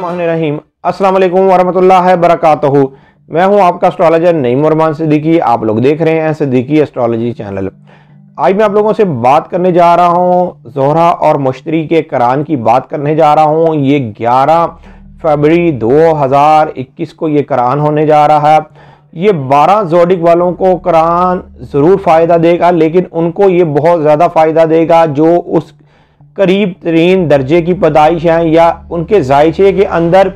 बिस्मिल्लाहिर्रहमानिर्रहीम। अस्सलाम वालेकुम वरहमतुल्लाहि वबरकातुहू। मैं हूं आपका एस्ट्रोलॉजर नईम उरमान सिद्दीकी। आप लोग देख रहे हैं सिद्दीकी एस्ट्रोलॉजी चैनल। आज मैं आप लोगों से बात करने जा रहा हूं ज़ोहरा और मुश्तरी के करान की बात करने जा रहा हूं। ये 11 फरवरी 2021 को ये करान होने जा रहा है। ये 12 ज़ोडिक वालों को करान ज़रूर फ़ायदा देगा, लेकिन उनको ये बहुत ज़्यादा फ़ायदा देगा जो उस करीब तरीन दर्जे की पैदाइश हैं या उनके जायचे के अंदर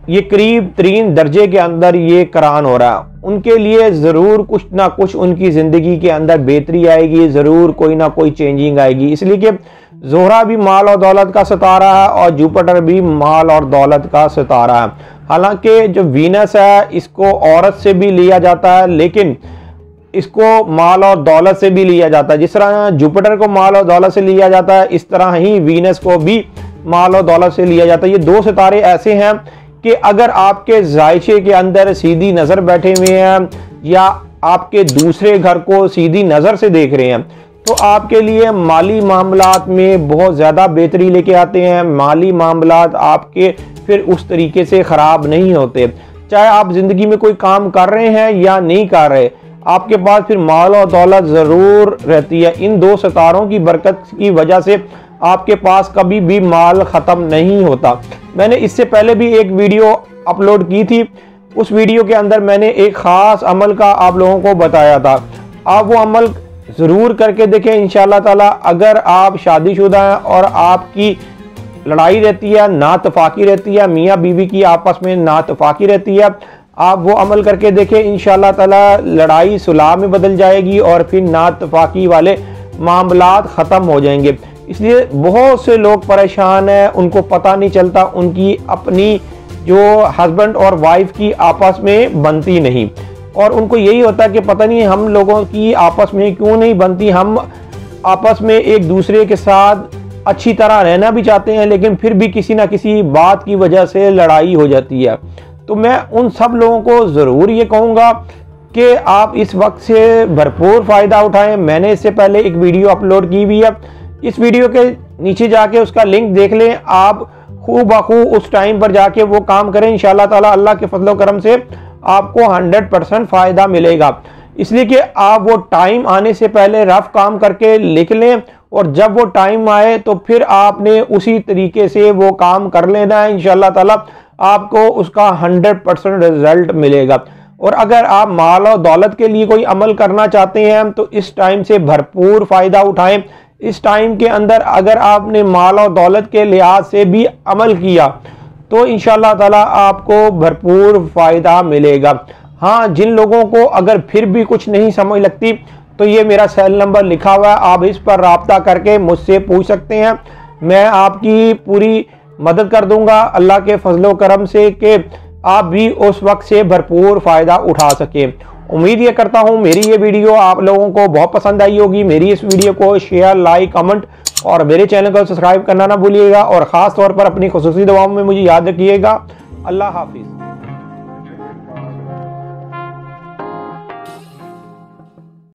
ये करीब तरीन दर्जे के अंदर ये करान हो रहा है। उनके लिए ज़रूर कुछ ना कुछ उनकी ज़िंदगी के अंदर बेहतरी आएगी, ज़रूर कोई ना कोई चेंजिंग आएगी। इसलिए कि ज़ोहरा भी माल और दौलत का सितारा है और जुपिटर भी माल और दौलत का सितारा है। हालांकि जो वीनस है इसको औरत से भी लिया जाता है, लेकिन इसको माल और दौलत से भी लिया जाता है। जिस तरह जुपिटर को माल और दौलत से लिया जाता है, इस तरह ही वीनस को भी माल और दौलत से लिया जाता है। ये दो सितारे ऐसे हैं कि अगर आपके जायचे के अंदर सीधी नज़र बैठे हुए हैं या आपके दूसरे घर को सीधी नज़र से देख रहे हैं तो आपके लिए माली मामलात में बहुत ज़्यादा बेहतरी लेके आते हैं। माली मामलात आपके फिर उस तरीके से ख़राब नहीं होते। चाहे आप ज़िंदगी में कोई काम कर रहे हैं या नहीं कर रहे, आपके पास फिर माल और दौलत ज़रूर रहती है। इन दो सितारों की बरकत की वजह से आपके पास कभी भी माल ख़त्म नहीं होता। मैंने इससे पहले भी एक वीडियो अपलोड की थी। उस वीडियो के अंदर मैंने एक ख़ास अमल का आप लोगों को बताया था। आप वो अमल ज़रूर करके देखें इंशाअल्लाह ताला। अगर आप शादीशुदा हैं और आपकी लड़ाई रहती है, नातफाकी रहती है, मियाँ बीवी की आपस में नातफाकी रहती है, आप वो अमल करके देखें इंशाअल्लाह ताला लड़ाई सुलह में बदल जाएगी और फिर नातफाकी वाले मामलात ख़त्म हो जाएंगे। इसलिए बहुत से लोग परेशान हैं, उनको पता नहीं चलता, उनकी अपनी जो हस्बैंड और वाइफ की आपस में बनती नहीं और उनको यही होता है कि पता नहीं हम लोगों की आपस में क्यों नहीं बनती। हम आपस में एक दूसरे के साथ अच्छी तरह रहना भी चाहते हैं, लेकिन फिर भी किसी ना किसी बात की वजह से लड़ाई हो जाती है। तो मैं उन सब लोगों को ज़रूर ये कहूँगा कि आप इस वक्त से भरपूर फ़ायदा उठाएं। मैंने इससे पहले एक वीडियो अपलोड की हुई है, इस वीडियो के नीचे जाके उसका लिंक देख लें। आप खूब बखूब उस टाइम पर जाके वो काम करें, इंशाअल्लाह ताला अल्लाह के फजल करम से आपको 100% फ़ायदा मिलेगा। इसलिए कि आप वो टाइम आने से पहले रफ काम करके लिख लें और जब वो टाइम आए तो फिर आपने उसी तरीके से वो काम कर लेना है। इंशाअल्लाह ताला आपको उसका 100% रिजल्ट मिलेगा। और अगर आप माल और दौलत के लिए कोई अमल करना चाहते हैं तो इस टाइम से भरपूर फ़ायदा उठाएं। इस टाइम के अंदर अगर आपने माल और दौलत के लिहाज से भी अमल किया तो इंशाअल्लाह ताला आपको भरपूर फ़ायदा मिलेगा। हाँ, जिन लोगों को अगर फिर भी कुछ नहीं समझ लगती तो ये मेरा सेल नंबर लिखा हुआ है, आप इस पर राब्ता करके मुझसे पूछ सकते हैं। मैं आपकी पूरी मदद कर दूंगा अल्लाह के फजलो करम से कि आप भी उस वक्त से भरपूर फ़ायदा उठा सकें। उम्मीद ये करता हूँ मेरी ये वीडियो आप लोगों को बहुत पसंद आई होगी। मेरी इस वीडियो को शेयर, लाइक, कमेंट और मेरे चैनल को सब्सक्राइब करना ना भूलिएगा और ख़ास तौर पर अपनी खुसूसी दुआओं में मुझे याद रखिएगा। अल्लाह हाफिज़।